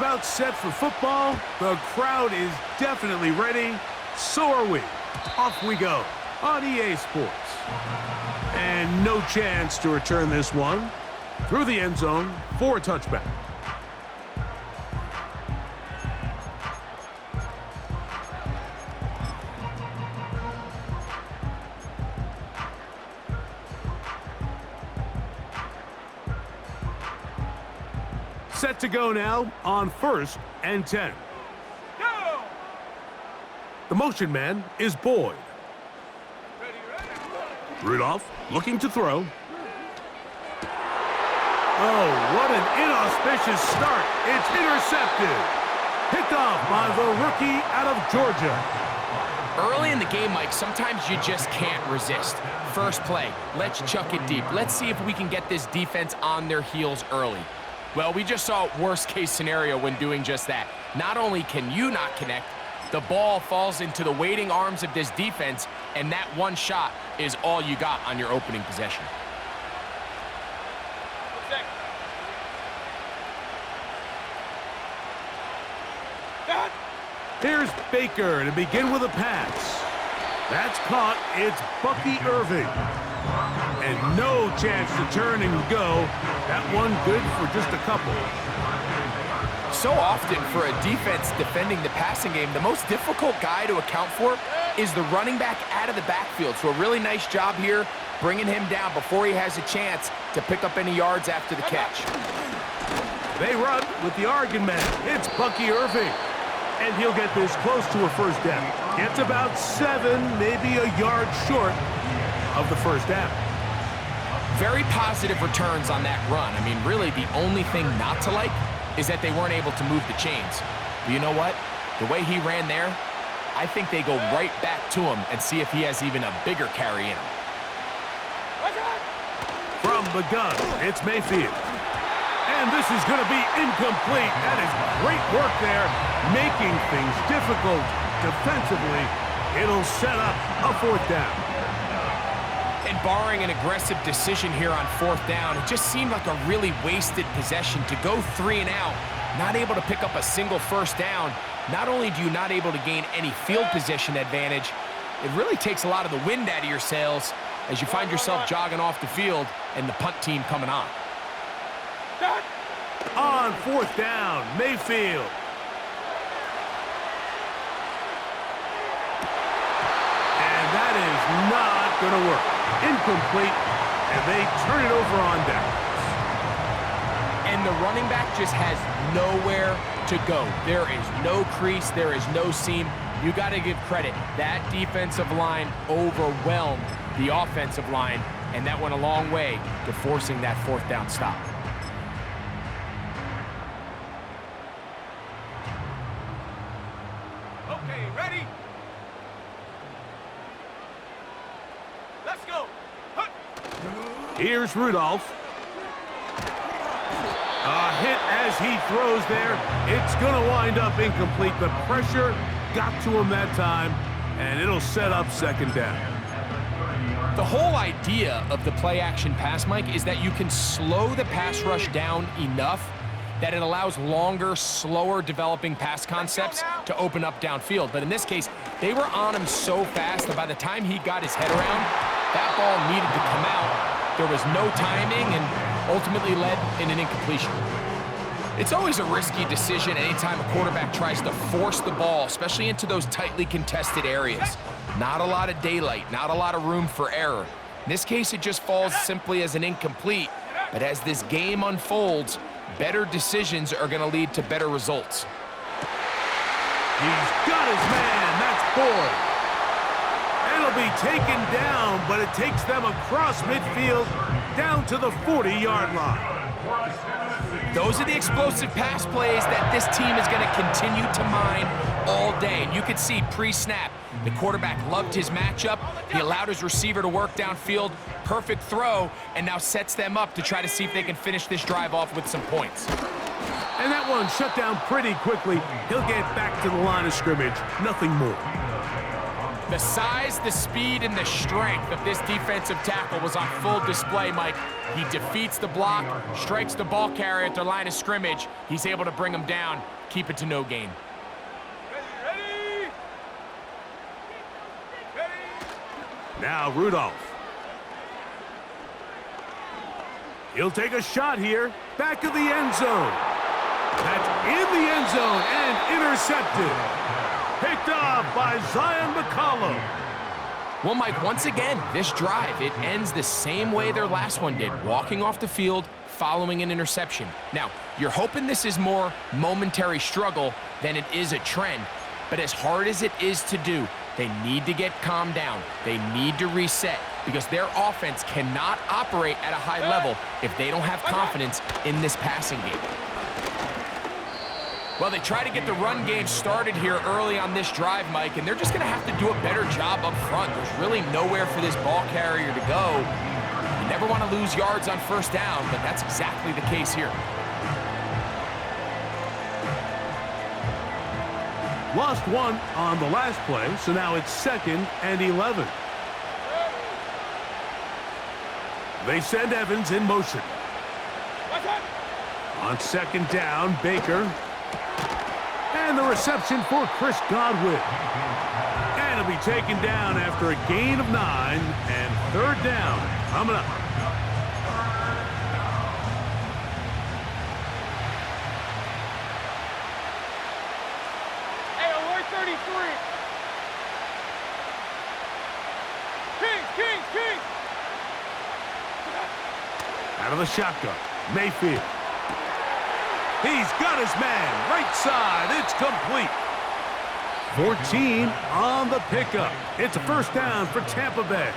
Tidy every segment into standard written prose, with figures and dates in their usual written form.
about set for football. The crowd is definitely ready. So are we. Off we go on EA Sports. And no chance to return this one. Through the end zone for a touchback. Set to go now on 1st and 10. Go! The motion man is Boyd. Rudolph looking to throw. Oh, what an inauspicious start. It's intercepted. Picked off by the rookie out of Georgia. Early in the game, Mike, sometimes you just can't resist. First play, let's chuck it deep. Let's see if we can get this defense on their heels early. Well, we just saw worst-case scenario when doing just that. Not only can you not connect, the ball falls into the waiting arms of this defense, and that one shot is all you got on your opening possession. Here's Baker to begin with a pass. That's caught. It's Bucky Irving. And no chance to turn and go. That one good for just a couple. So often for a defense defending the passing game, the most difficult guy to account for is the running back out of the backfield. So a really nice job here bringing him down before he has a chance to pick up any yards after the catch. They run with the Oregon man. It's Bucky Irving. And he'll get this close to a first down. Gets about 7, maybe a yard short of the first down. Very positive returns on that run. I mean, really, the only thing not to like is that they weren't able to move the chains. But you know what? The way he ran there, I think they go right back to him and see if he has even a bigger carry in him. From the gun, it's Mayfield. And this is going to be incomplete. That is great work there, making things difficult defensively. It'll set up a fourth down. And barring an aggressive decision here on fourth down, it just seemed like a really wasted possession to go 3 and out, not able to pick up a single first down. Not only do you not able to gain any field position advantage, it really takes a lot of the wind out of your sails as you find yourself jogging off the field and the punt team coming on. On fourth down, Mayfield. And that is not going to work. Incomplete, and they turn it over on downs. And the running back just has nowhere to go. There is no crease, there is no seam. You got to give credit. That defensive line overwhelmed the offensive line, and that went a long way to forcing that fourth down stop. Okay, ready? Let's go. Here's Rudolph. A hit as he throws there. It's going to wind up incomplete. The pressure got to him that time, and it'll set up second down. The whole idea of the play-action pass, Mike, is that you can slow the pass rush down enough that it allows longer, slower developing pass concepts to open up downfield. But in this case, they were on him so fast that by the time he got his head around, that ball needed to come out. There was no timing and ultimately led in an incompletion. It's always a risky decision anytime a quarterback tries to force the ball, especially into those tightly contested areas. Not a lot of daylight, not a lot of room for error. In this case, it just falls simply as an incomplete. But as this game unfolds, better decisions are going to lead to better results. He's got his man. That's Boyd. It'll be taken down, but it takes them across midfield down to the 40-yard line. Those are the explosive pass plays that this team is going to continue to mine all day. And you could see pre-snap, the quarterback loved his matchup. He allowed his receiver to work downfield. Perfect throw, and now sets them up to try to see if they can finish this drive off with some points. And that one shut down pretty quickly. He'll get back to the line of scrimmage. Nothing more. The size, the speed, and the strength of this defensive tackle was on full display, Mike. He defeats the block, strikes the ball carrier at the line of scrimmage. He's able to bring him down, keep it to no gain. Now Rudolph. He'll take a shot here. Back of the end zone. That's in the end zone and intercepted. Picked off by Zion McCollum. Well, Mike, once again, this drive, it ends the same way their last one did, walking off the field, following an interception. Now, you're hoping this is more momentary struggle than it is a trend, but as hard as it is to do, they need to get calmed down. They need to reset because their offense cannot operate at a high level if they don't have confidence in this passing game. Well, they try to get the run game started here early on this drive, Mike, and they're just going to have to do a better job up front. There's really nowhere for this ball carrier to go. You never want to lose yards on first down, but that's exactly the case here. Lost one on the last play, so now it's 2nd and 11. They send Evans in motion. On 2nd down, Baker. And the reception for Chris Godwin. And it'll be taken down after a gain of 9 and 3rd down coming up. Hey, alert 33. King. Out of the shotgun, Mayfield. He's got his man, right side, it's complete. 14 on the pickup. It's a 1st down for Tampa Bay.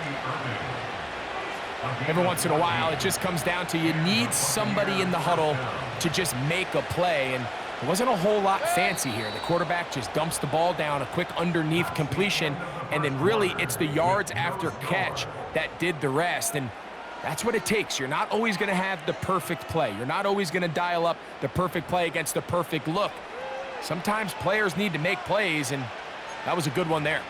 Every once in a while, it just comes down to you need somebody in the huddle to just make a play, and it wasn't a whole lot fancy here. The quarterback just dumps the ball down, a quick underneath completion, and then really it's the yards after catch that did the rest, and that's what it takes. You're not always going to have the perfect play. You're not always going to dial up the perfect play against the perfect look. Sometimes players need to make plays, and that was a good one there.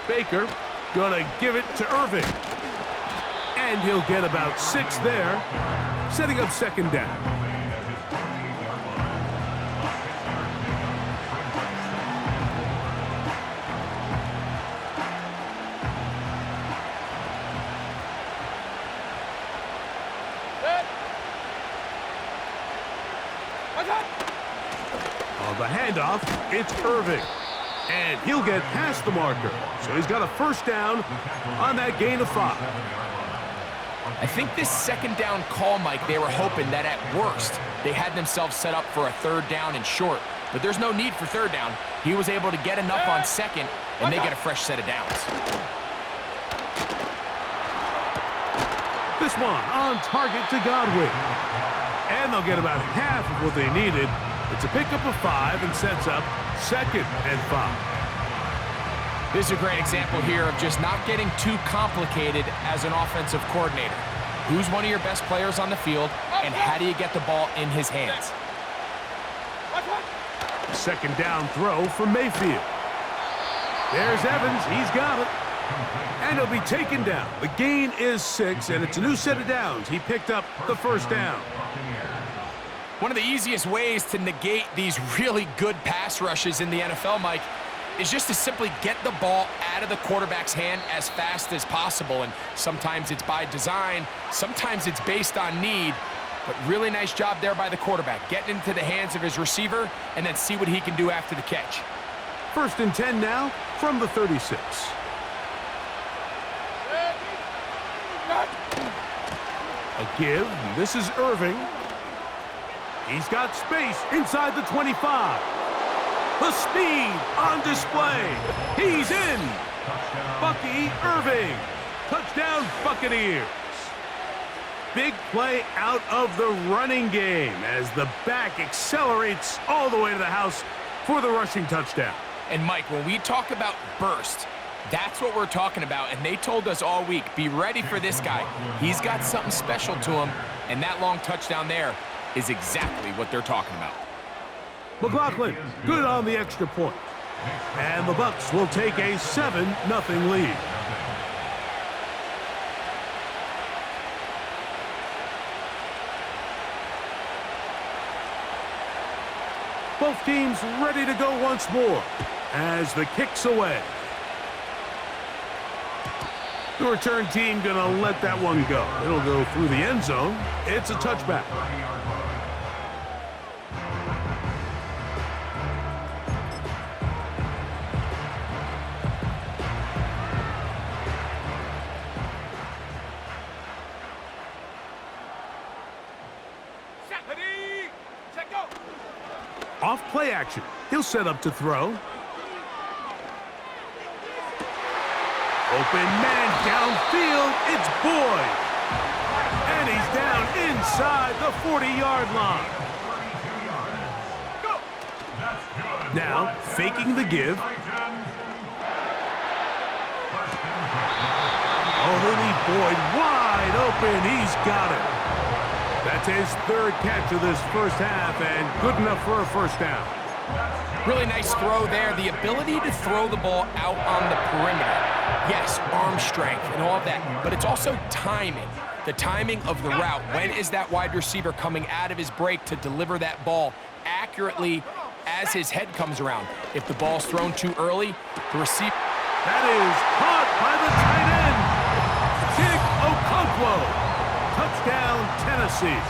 Baker gonna give it to Irving. And he'll get about 6 there, setting up 2nd down. On the handoff, it's Irving. And he'll get past the marker. So he's got a 1st down on that gain of 5. I think this 2nd down call, Mike, they were hoping that at worst they had themselves set up for a 3rd down and short. But there's no need for 3rd down. He was able to get enough on 2nd, and they get a fresh set of downs. This one on target to Godwin. And they'll get about half of what they needed. It's a pickup of 5 and sets up 2nd and 5. This is a great example here of just not getting too complicated as an offensive coordinator. Who's one of your best players on the field, and how do you get the ball in his hands? 2nd down throw for Mayfield. There's Evans. He's got it. And he'll be taken down. The gain is 6, and it's a new set of downs. He picked up the 1st down. One of the easiest ways to negate these really good pass rushes in the NFL, Mike, is just to simply get the ball out of the quarterback's hand as fast as possible. And sometimes it's by design, sometimes it's based on need. But really nice job there by the quarterback, getting into the hands of his receiver and then see what he can do after the catch. 1st and 10 now from the 36. A give. This is Irving. He's got space inside the 25. The speed on display. He's in. Bucky Irving. Touchdown Buccaneers. Big play out of the running game as the back accelerates all the way to the house for the rushing touchdown. And Mike, when we talk about burst, That's what we're talking about, and they told us all week, be ready for this guy. He's got something special to him, and that long touchdown there is exactly what they're talking about. McLaughlin, good on the extra point. And the Bucs will take a 7-0 lead. Both teams ready to go once more as the kick's away. The return team gonna let that one go. It'll go through the end zone. It's a touchback. Off play action. He'll set up to throw. Open man downfield. It's Boyd. And he's down inside the 40-yard line. Now, faking the give. Oh, they leave Boyd wide open. He's got it. That's his third catch of this first half, and good enough for a first down. Really nice throw there. The ability to throw the ball out on the perimeter. Yes, arm strength and all of that, but it's also timing. The timing of the route. When is that wide receiver coming out of his break to deliver that ball accurately as his head comes around? If the ball's thrown too early, the receiver... That is caught by the tight end, Chig Okonkwo. Touchdown, Tennessee.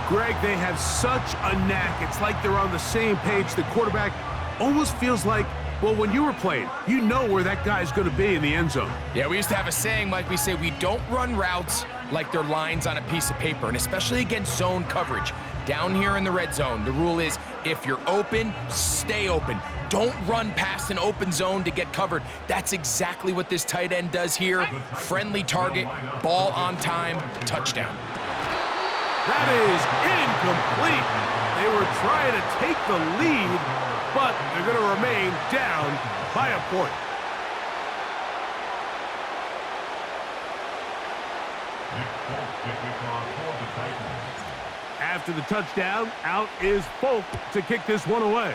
Greg, they have such a knack. It's like they're on the same page. The quarterback almost feels like, well, when you were playing, you know where that guy's going to be in the end zone. Yeah, we used to have a saying, Mike, we say we don't run routes like they're lines on a piece of paper, and especially against zone coverage. Down here in the red zone, the rule is if you're open, stay open. Don't run past an open zone to get covered. That's exactly what this tight end does here. Friendly target, ball on time, touchdown. That is incomplete. They were trying to take the lead, but they're going to remain down by a point. After the touchdown, out is Folk to kick this one away.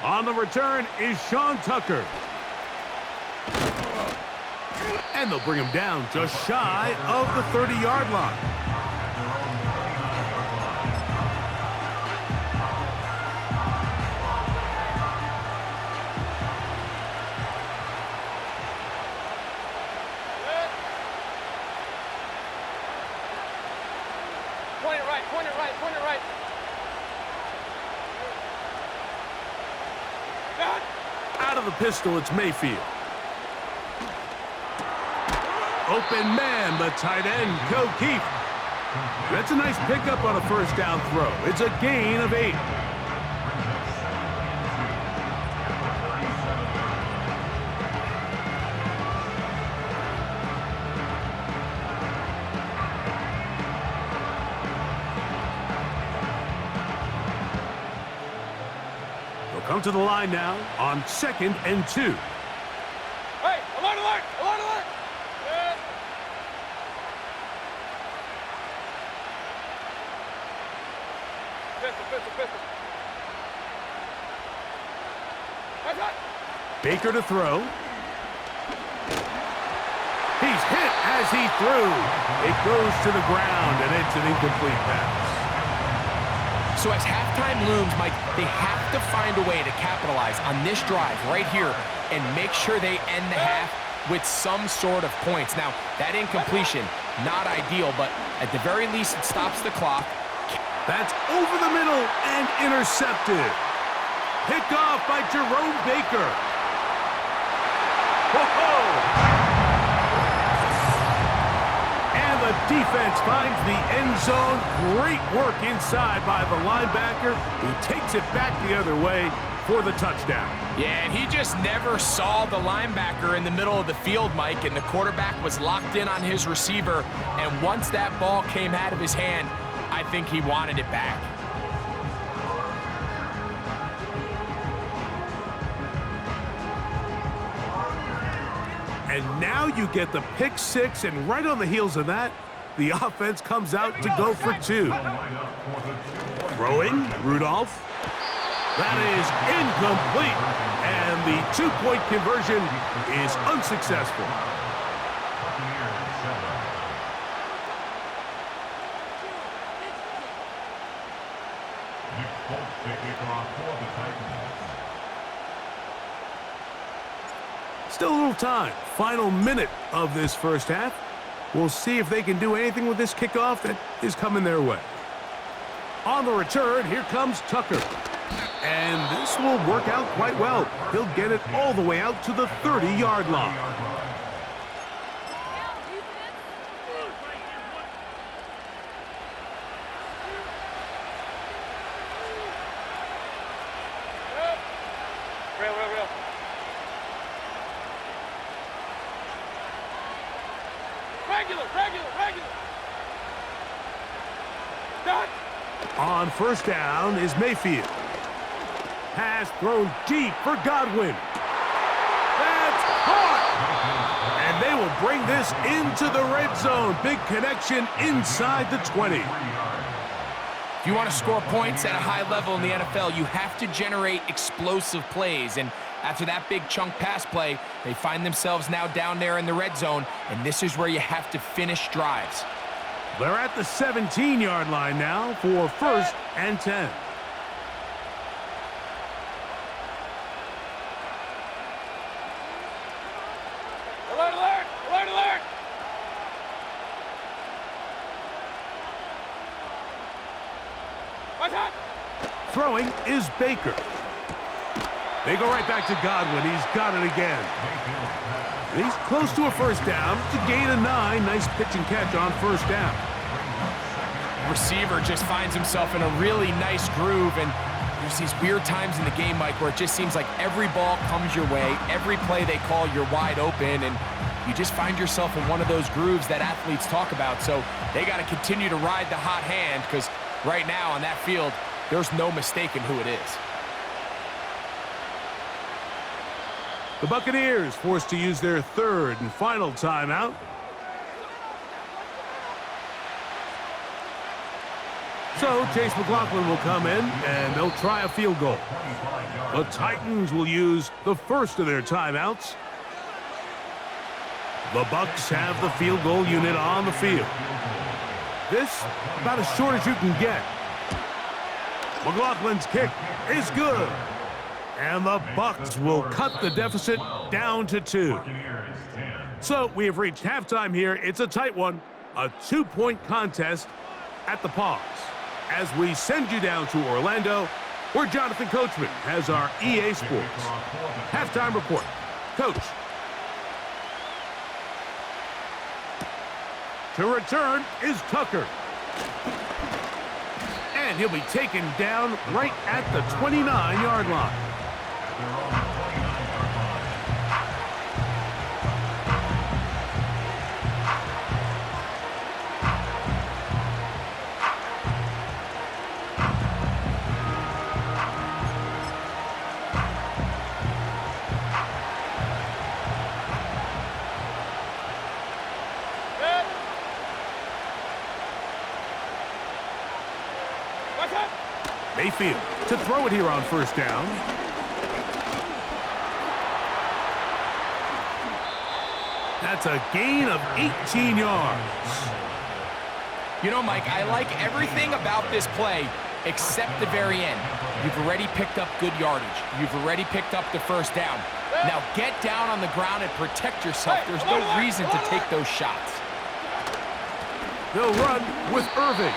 On the return is Sean Tucker. And they'll bring him down just shy of the 30-yard line. Point it right, point it right, point it right. Out of the pistol, it's Mayfield. Open man, the tight end, O'Keefe. That's a nice pickup on a first down throw. It's a gain of 8. They'll come to the line now on 2nd and 2. Hey, alert, alert, alert, alert. Pistol, pistol, pistol. That's right. Baker to throw. He's hit as he threw. It goes to the ground, and it's an incomplete pass. So as halftime looms, Mike, they have to find a way to capitalize on this drive right here and make sure they end the half with some sort of points. Now, that incompletion, not ideal, but at the very least, it stops the clock. That's over the middle and intercepted. Picked off by Jerome Baker. Ho-ho! And the defense finds the end zone. Great work inside by the linebacker, who takes it back the other way for the touchdown. Yeah, and he just never saw the linebacker in the middle of the field, Mike, and the quarterback was locked in on his receiver, and once that ball came out of his hand, I think he wanted it back. And now you get the pick six, and right on the heels of that, the offense comes out to go for two. Throwing, Rudolph. That is incomplete, and the two-point conversion is unsuccessful. Still a little time. Final minute of this first half. We'll see if they can do anything with this kickoff that is coming their way. On the return, here comes Tucker. And this will work out quite well. He'll get it all the way out to the 30-yard line. Real. Regular. Done. On first down is Mayfield. Pass thrown deep for Godwin. That's caught! And they will bring this into the red zone. Big connection inside the 20. If you want to score points at a high level in the NFL, you have to generate explosive plays. And after that big chunk pass play, they find themselves now down there in the red zone, and this is where you have to finish drives. They're at the 17-yard line now for first and 10. Alert! What's that? Throwing is Baker. They go right back to Godwin. He's got it again. He's close to a first down. To gain a 9. Nice pitch and catch on first down. Receiver just finds himself in a really nice groove, and there's these weird times in the game, Mike, where it just seems like every ball comes your way. Every play they call, you're wide open, and you just find yourself in one of those grooves that athletes talk about. So they got to continue to ride the hot hand, because right now on that field, there's no mistaking who it is. The Buccaneers forced to use their third and final timeout. So Chase McLaughlin will come in, and they'll try a field goal. The Titans will use the first of their timeouts. The Bucs have the field goal unit on the field. This about as short as you can get. McLaughlin's kick is good. And the Bucs will cut the deficit down to 2. So we have reached halftime here. It's a tight one. A 2-point contest at the pause. As we send you down to Orlando, where Jonathan Coachman has our EA Sports halftime report. Coach. To return is Tucker. And he'll be taken down right at the 29-yard line. Mayfield to throw it here on first down. That's a gain of 18 yards. You know, Mike, I like everything about this play except the very end. You've already picked up good yardage. You've already picked up the first down. Now get down on the ground and protect yourself. There's no reason to take those shots. They'll run with Irving.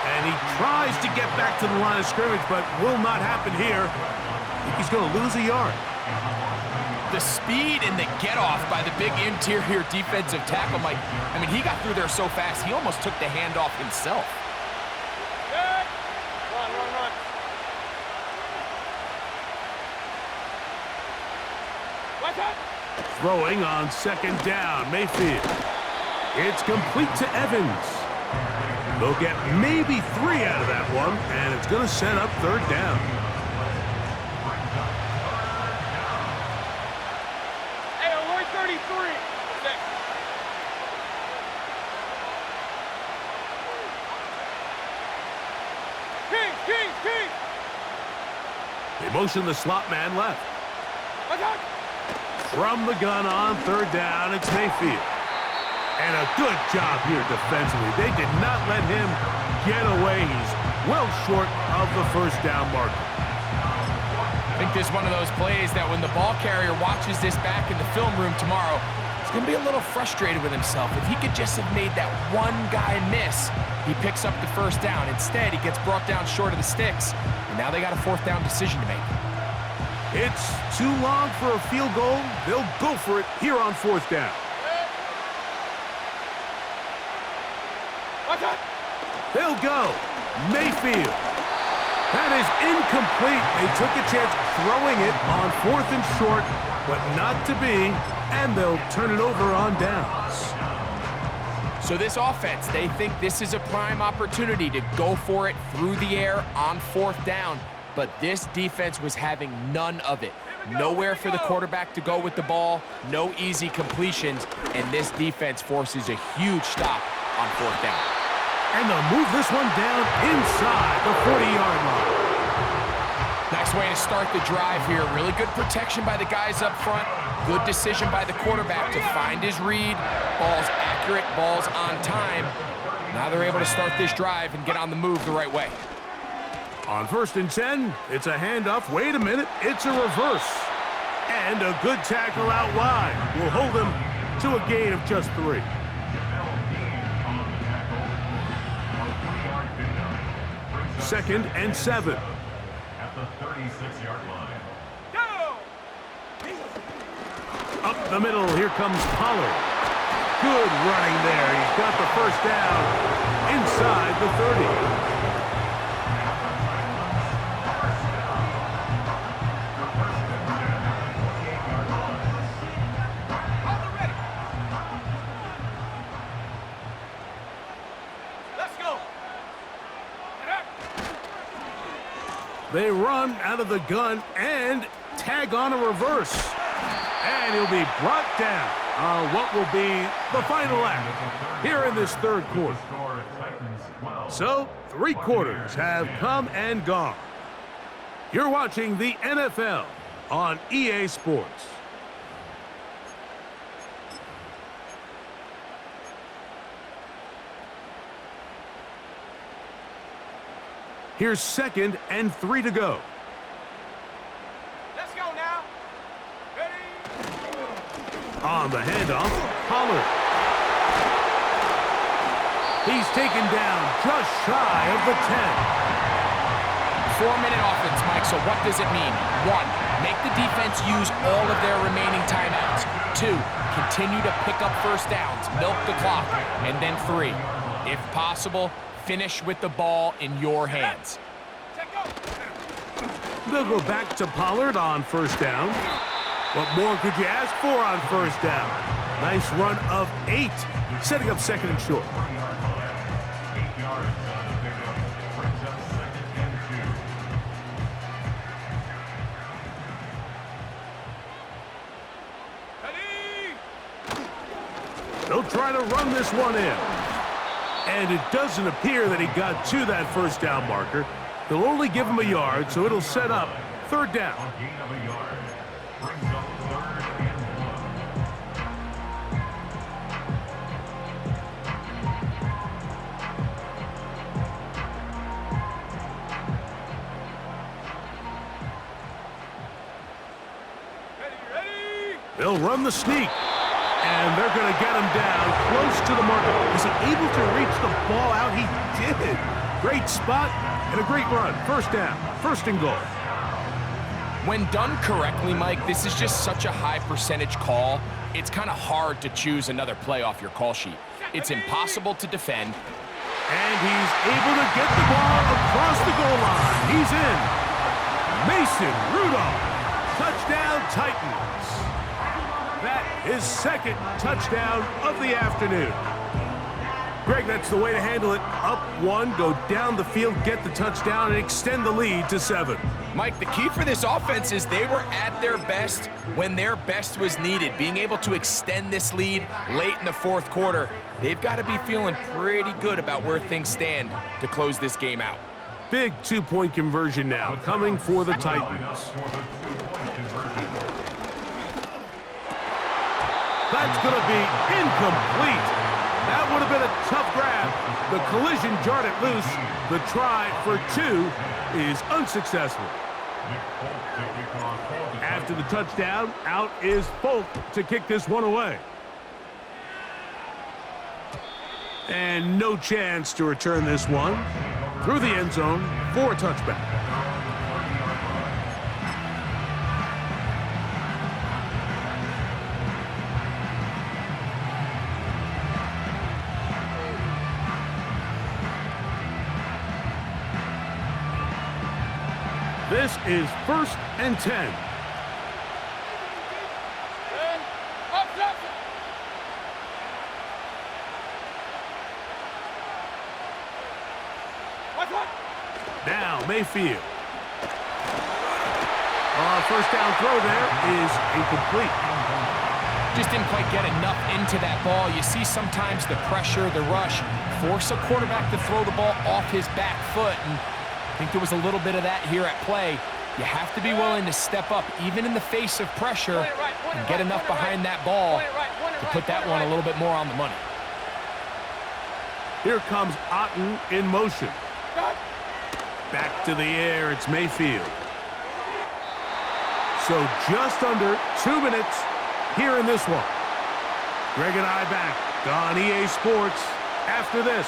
And he tries to get back to the line of scrimmage, but will not happen here. I think he's going to lose a yard. The speed and the get-off by the big interior defensive tackle, Mike. I mean, he got through there so fast, he almost took the handoff himself. Run. What's that? Throwing on second down, Mayfield. It's complete to Evans. They'll get maybe 3 out of that one, and it's going to set up third down. Hey, alert 33. motion the slot man left. Watch out! From the gun on third down, it's Mayfield. And a good job here defensively. They did not let him get away. He's well short of the first down marker. I think this is one of those plays that when the ball carrier watches this back in the film room tomorrow, he's going to be a little frustrated with himself. If he could just have made that one guy miss, he picks up the first down. Instead, he gets brought down short of the sticks, and now they got a fourth down decision to make. It's too long for a field goal. They'll go for it here on fourth down. Watch out! They'll go. Mayfield. That is incomplete. They took a chance throwing it on fourth and short, but not to be, and they'll turn it over on downs. So this offense, they think this is a prime opportunity to go for it through the air on fourth down, but this defense was having none of it. Nowhere for the quarterback to go with the ball, no easy completions, and this defense forces a huge stop on fourth down. And they'll move this one down inside the 40-yard line. Nice way to start the drive here. Really good protection by the guys up front. Good decision by the quarterback to find his read. Ball's accurate, ball's on time. Now they're able to start this drive and get on the move the right way. On 1st and 10, it's a handoff. Wait a minute, it's a reverse. And a good tackle out wide will hold them to a gain of just 3. Second and 7. At the 36-yard line. Go! Up the middle, here comes Pollard. Good running there. He's got the first down inside the 30. They run out of the gun and tag on a reverse. And he'll be brought down on what will be the final act here in this third quarter. So, 3 quarters have come and gone. You're watching the NFL on EA Sports. Here's 2nd and 3 to go. Let's go now. Ready? On the handoff, Pollard. He's taken down just shy of the 10. 4-minute offense, Mike, so what does it mean? 1, make the defense use all of their remaining timeouts. 2, continue to pick up first downs, milk the clock. And then 3, if possible, finish with the ball in your hands. They'll go back to Pollard on first down. What more could you ask for on first down? Nice run of 8, setting up 2nd and short. They'll try to run this one in. And it doesn't appear that he got to that first down marker. They'll only give him a yard, so it'll set up 3rd down. Ready? They'll run the sneak. And they're going to get him down close to the marker. Was he able to reach the ball out? He did. Great spot and a great run. First down, 1st and goal. When done correctly, Mike, this is just such a high percentage call. It's kind of hard to choose another play off your call sheet. It's impossible to defend. And he's able to get the ball across the goal line. He's in. Mason Rudolph. Touchdown, Titans. That is 2nd touchdown of the afternoon. Greg, that's the way to handle it. Up 1, go down the field, get the touchdown, and extend the lead to 7. Mike, the key for this offense is they were at their best when their best was needed. Being able to extend this lead late in the 4th quarter, they've got to be feeling pretty good about where things stand to close this game out. Big two-point conversion now coming for the Titans. That's going to be incomplete. That would have been a tough grab. The collision jarred it loose. The try for 2 is unsuccessful. After the touchdown, out is Folk to kick this one away. And no chance to return this one through the end zone for a touchback. This is 1st and 10. Now Mayfield. First down throw there is incomplete. Just didn't quite get enough into that ball. You see sometimes the pressure, the rush, force a quarterback to throw the ball off his back foot. And I think there was a little bit of that here at play. You have to be willing to step up, even in the face of pressure, and get enough behind that ball to put that one a little bit more on the money. Here comes Otten in motion. Back to the air, it's Mayfield. So just under 2 minutes here in this one. Greg and I back on EA Sports after this.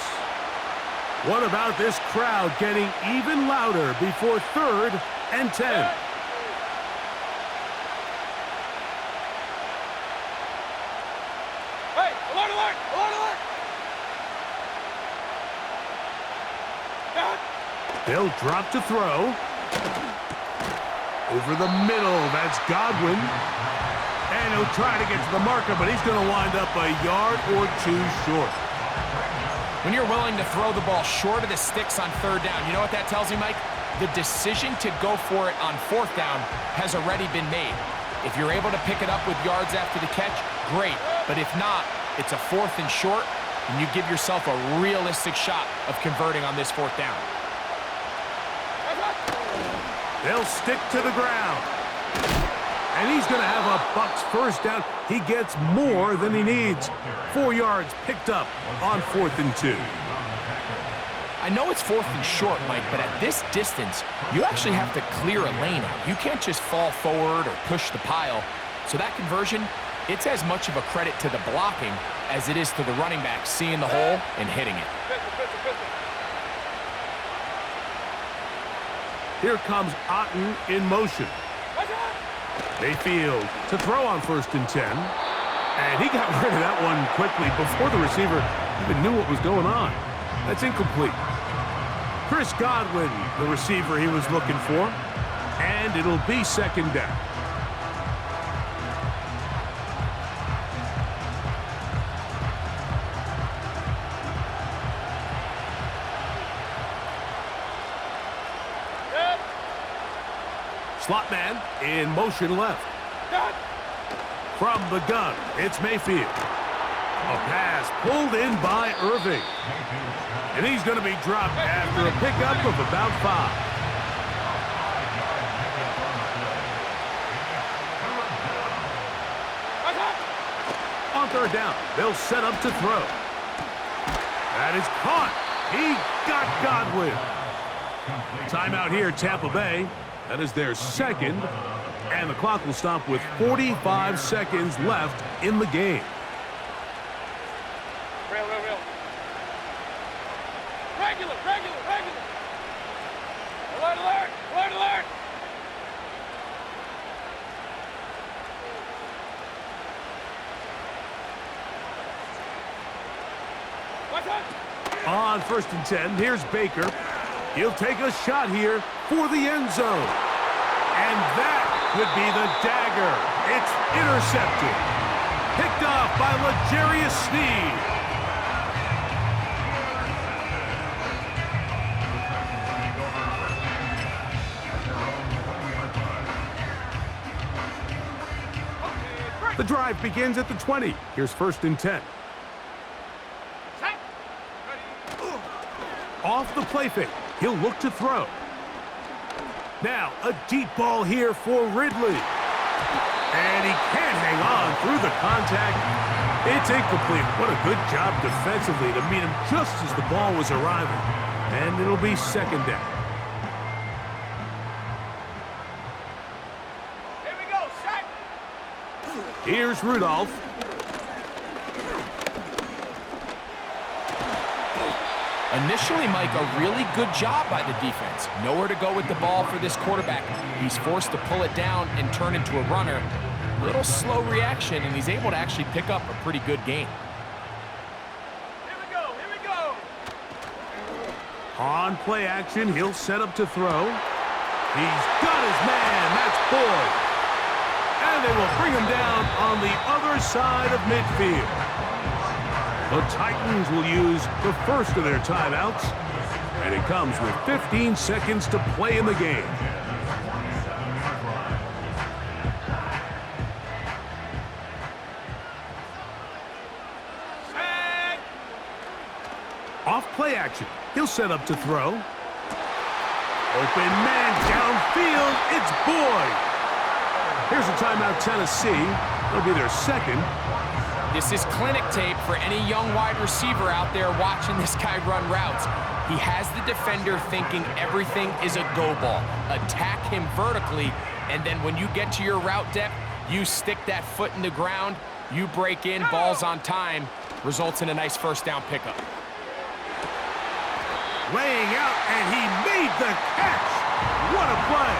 What about this crowd getting even louder before 3rd and 10? Hey, alert, alert, alert, alert! They'll drop to throw. Over the middle, that's Godwin. And he'll try to get to the marker, but he's going to wind up a yard or 2 short. When you're willing to throw the ball short of the sticks on 3rd down, you know what that tells you, Mike? The decision to go for it on 4th down has already been made. If you're able to pick it up with yards after the catch, great. But if not, it's a 4th and short, and you give yourself a realistic shot of converting on this 4th down. They'll stick to the ground. And he's going to have a Bucs first down. He gets more than he needs. 4 yards picked up on 4th and 2. I know it's 4th and short, Mike, but at this distance, you actually have to clear a lane out. You can't just fall forward or push the pile. So that conversion, it's as much of a credit to the blocking as it is to the running back seeing the hole and hitting it. Here comes Otten in motion. Mayfield to throw on 1st and 10. And he got rid of that one quickly before the receiver even knew what was going on. That's incomplete. Chris Godwin, the receiver he was looking for. And it'll be 2nd down. Slot man in motion left. From the gun, it's Mayfield. A pass pulled in by Irving. And he's going to be dropped after a pickup of about 5. On 3rd down, they'll set up to throw. That is caught. He got Godwin. Timeout here, Tampa Bay. That is their 2nd, and the clock will stop with 45 seconds left in the game. Real. Regular. Alert. On 1st and 10, here's Baker. He'll take a shot here for the end zone. And that could be the dagger. It's intercepted. Picked off by L'Jarius Sneed. The drive begins at the 20. Here's 1st and 10. Off the play fake. He'll look to throw. Now, a deep ball here for Ridley. And he can't hang on through the contact. It's incomplete. What a good job defensively to meet him just as the ball was arriving. And it'll be second down. Here we go, set. Here's Rudolph. Initially, Mike, a really good job by the defense. Nowhere to go with the ball for this quarterback. He's forced to pull it down and turn into a runner. Little slow reaction, and he's able to actually pick up a pretty good gain. Here we go, here we go. On play action, he'll set up to throw. He's got his man. That's Boyd. And they will bring him down on the other side of midfield. The Titans will use the first of their timeouts. And it comes with 15 seconds to play in the game. Set. Off play action. He'll set up to throw. Open man downfield. It's Boyd. Here's a timeout, Tennessee. It'll be their second. This is clinic tape for any young wide receiver out there watching this guy run routes. He has the defender thinking everything is a go ball. Attack him vertically, and then when you get to your route depth, you stick that foot in the ground, you break in, ball's on time, results in a nice first down pickup. Laying out, and he made the catch. What a play.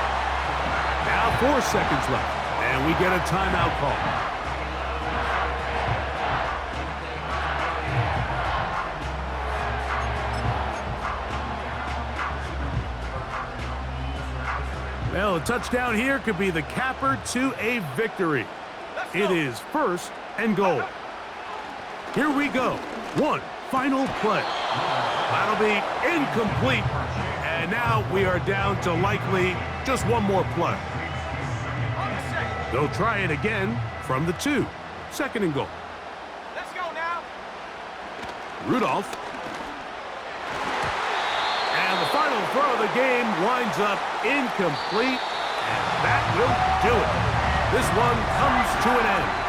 Now 4 seconds left, and we get a timeout call. Well, a touchdown here could be the capper to a victory. It is first and goal. Here we go. One final play. That'll be incomplete. And now we are down to likely just one more play. They'll try it again from the 2. Second and goal. Let's go now. Rudolph. And the final throw of the game winds up incomplete. And that will do it. This one comes to an end.